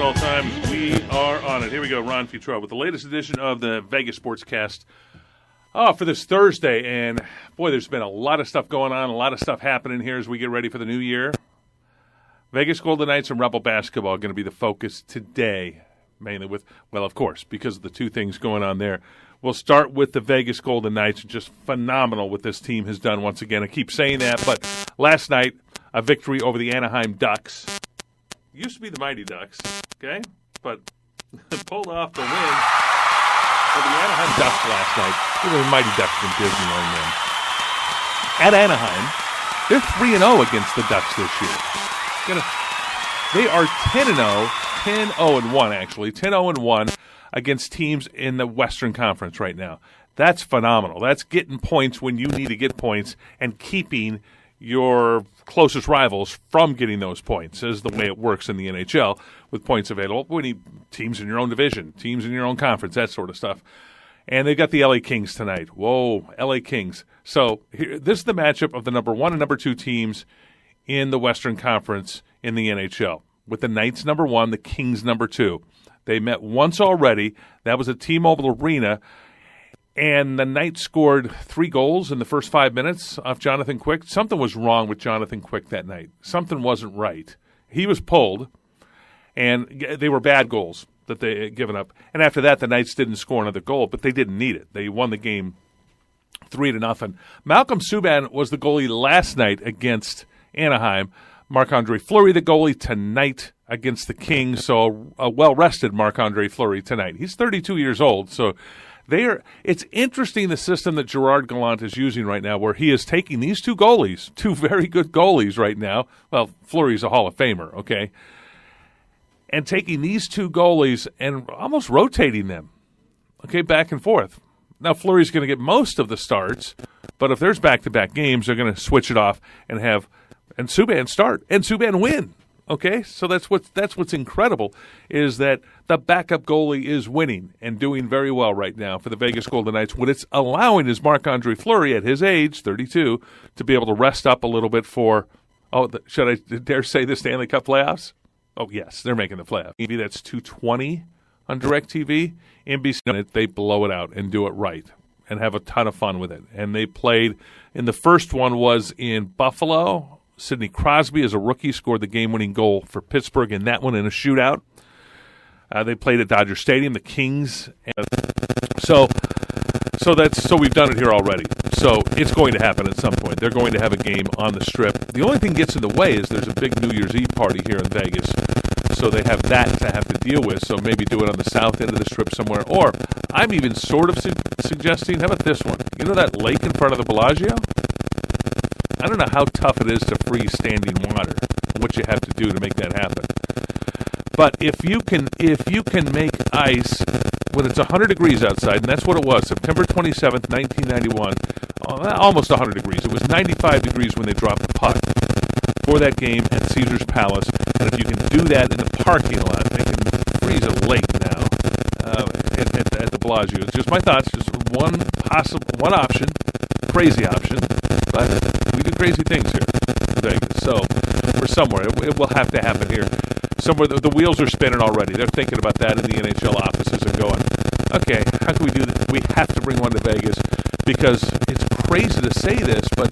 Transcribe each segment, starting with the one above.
all time. We are on it. Here we go, Ron Futrell with the latest edition of the Vegas Sportscast for this Thursday. And, boy, there's been a lot of stuff going on, a lot of stuff happening here as we get ready for the new year. Vegas Golden Knights and Rebel basketball are going to be the focus today, mainly with, well, of course, because of the two things going on there. We'll start with the Vegas Golden Knights. Just phenomenal what this team has done once again. I keep saying that, but last night, a victory over the Anaheim Ducks. Used to be the Mighty Ducks, okay? But pulled off the win for the Anaheim Ducks last night. They were the Mighty Ducks from Disneyland then. At Anaheim, they're 3-0 against the Ducks this year. They are 10-0, 10-0-1 actually, 10-0-1 against teams in the Western Conference right now. That's phenomenal. That's getting points when you need to get points and keeping your closest rivals from getting those points, is the way it works in the NHL with points available. We need teams in your own division, teams in your own conference, that sort of stuff. And they got the LA Kings tonight. Whoa, LA Kings. So this is the matchup of the number 1 and number 2 teams in the Western Conference in the NHL, with the Knights number 1, the Kings number 2. They met once already. That was at T-Mobile Arena. And the Knights scored 3 goals in the first 5 minutes off Jonathan Quick. Something was wrong with Jonathan Quick that night. Something wasn't right. He was pulled, and they were bad goals that they had given up. And after that, the Knights didn't score another goal, but they didn't need it. They won the game 3-0. Malcolm Subban was the goalie last night against Anaheim. Marc-Andre Fleury, the goalie, tonight against the Kings. So a well-rested Marc-Andre Fleury tonight. He's 32 years old, so it's interesting the system that Gerard Gallant is using right now, where he is taking these two goalies, two very good goalies right now. Well, Fleury's a Hall of Famer, okay? And taking these two goalies and almost rotating them, okay, back and forth. Now, Fleury's going to get most of the starts, but if there's back-to-back games, they're going to switch it off and have Subban start and Subban win. Okay, so that's what's incredible, is that the backup goalie is winning and doing very well right now for the Vegas Golden Knights. What it's allowing is Marc-Andre Fleury, at his age, 32, to be able to rest up a little bit for, should I dare say, the Stanley Cup playoffs? Oh, yes, they're making the playoffs. Maybe that's 220 on DirecTV. NBC, they blow it out and do it right and have a ton of fun with it. And they played, in the first one was in Buffalo. Sidney Crosby, as a rookie, scored the game-winning goal for Pittsburgh in that one in a shootout. They played at Dodger Stadium, the Kings. So we've done it here already. So it's going to happen at some point. They're going to have a game on the Strip. The only thing gets in the way is there's a big New Year's Eve party here in Vegas. So they have that to have to deal with. So maybe do it on the south end of the Strip somewhere. Or I'm even sort of suggesting, how about this one? You know that lake in front of the Bellagio? I don't know how tough it is to freeze standing water, what you have to do to make that happen. But if you can make ice when it's 100 degrees outside, and that's what it was, September 27th, 1991, almost 100 degrees. It was 95 degrees when they dropped the puck for that game at Caesars Palace. And if you can do that in the parking lot, they can freeze a lake now at the Bellagio. It's just my thoughts, just one option, crazy option, but we do crazy things here in Vegas. So we're somewhere. It will have to happen here. Somewhere the wheels are spinning already. They're thinking about that in the NHL offices and going, okay, how can we do this? We have to bring one to Vegas, because it's crazy to say this, but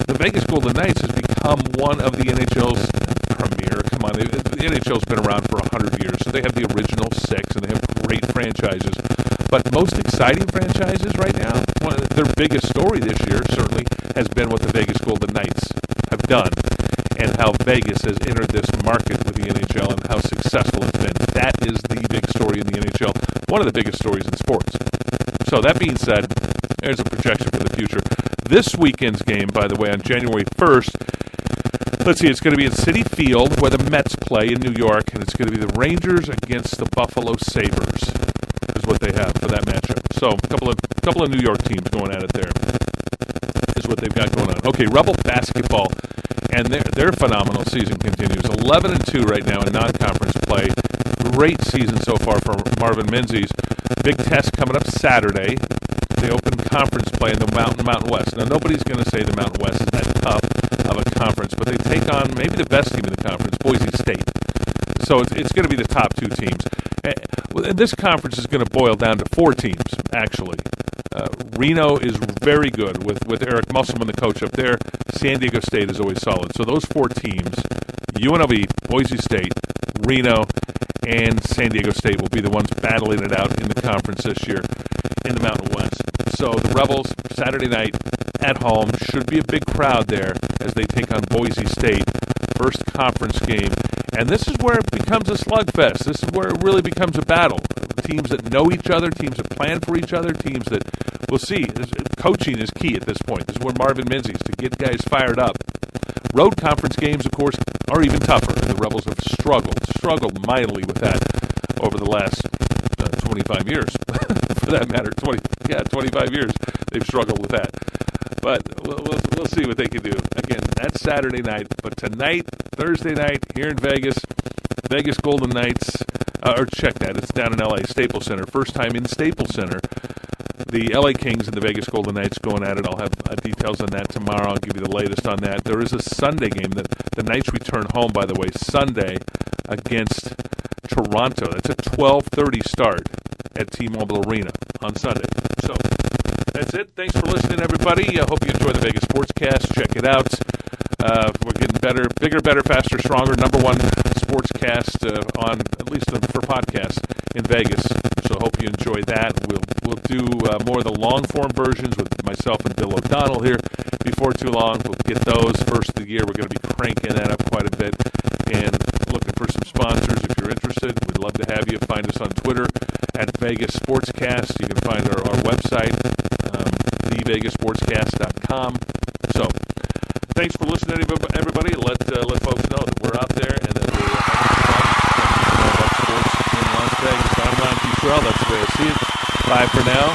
the Vegas Golden Knights has become one of the NHL's premier. Come on, the NHL's been around for 100 years, so they have the original 6, and they have great franchises. But most exciting franchises right now, their biggest story this year certainly has been what the Vegas Golden Knights have done, and how Vegas has entered this market with the NHL and how successful it's been. That is the big story in the NHL, one of the biggest stories in sports. So that being said, there's a projection for the future. This weekend's game, by the way, on January 1st, let's see, it's going to be at Citi Field, where the Mets play in New York, and it's going to be the Rangers against the Buffalo Sabres, is what they have for that matchup. So a couple of New York teams going at it there is what they've got going on. Okay, Rebel basketball, and their phenomenal season continues. 11-2 right now in non-conference play. Great season so far for Marvin Menzies. Big test coming up Saturday. They open conference play in the Mountain West. Now, nobody's going to say the Mountain West is that tough of a conference, but they take on maybe the best team in the conference, Boise State. So it's going to be the top two teams. And this conference is going to boil down to four teams, actually. Reno is very good with Eric Musselman, the coach up there. San Diego State is always solid. So those four teams, UNLV, Boise State, Reno, and San Diego State will be the ones battling it out in the conference this year in the Mountain West. So the Rebels, Saturday night at home, should be a big crowd there as they take on Boise State. First conference game. And this is where it becomes a slugfest. This is where it really becomes a battle. Teams that know each other, teams that plan for each other, teams that, we'll see. Coaching is key at this point. This is where Marvin Menzies to get guys fired up. Road conference games, of course, are even tougher. The Rebels have struggled mightily with that over the last 25 years. For that matter, 25 years they've struggled with that. But we'll see what they can do. Again, that's Saturday night. But tonight, Thursday night, here in Vegas, Vegas Golden Knights, or check that, it's down in L.A., Staples Center. First time in Staples Center. The L.A. Kings and the Vegas Golden Knights going at it. I'll have details on that tomorrow. I'll give you the latest on that. There is a Sunday game. The Knights return home, by the way, Sunday against Toronto. That's a 12:30 start at T-Mobile Arena on Sunday. So that's it. Thanks for listening, everybody. I hope you enjoy the Vegas Sportscast. Check it out. We're getting better, bigger, better, faster, stronger. Number one sportscast on, at least for podcasts, in Vegas. So hope you enjoy that. We'll do more of the long-form versions with myself and Bill O'Donnell here before too long. We'll get those first of the year. We're going to be cranking that up quite a bit and looking for some sponsors. If you're interested, we'd love to have you. Find us on Twitter at Vegas Sportscast. You can find our website, thevegassportscast.com. So thanks for listening, everybody. Let folks know that we're out there and that we're having fun about sports in Las Vegas. I'm Ron Futrell. That's the way I see it. Bye for now.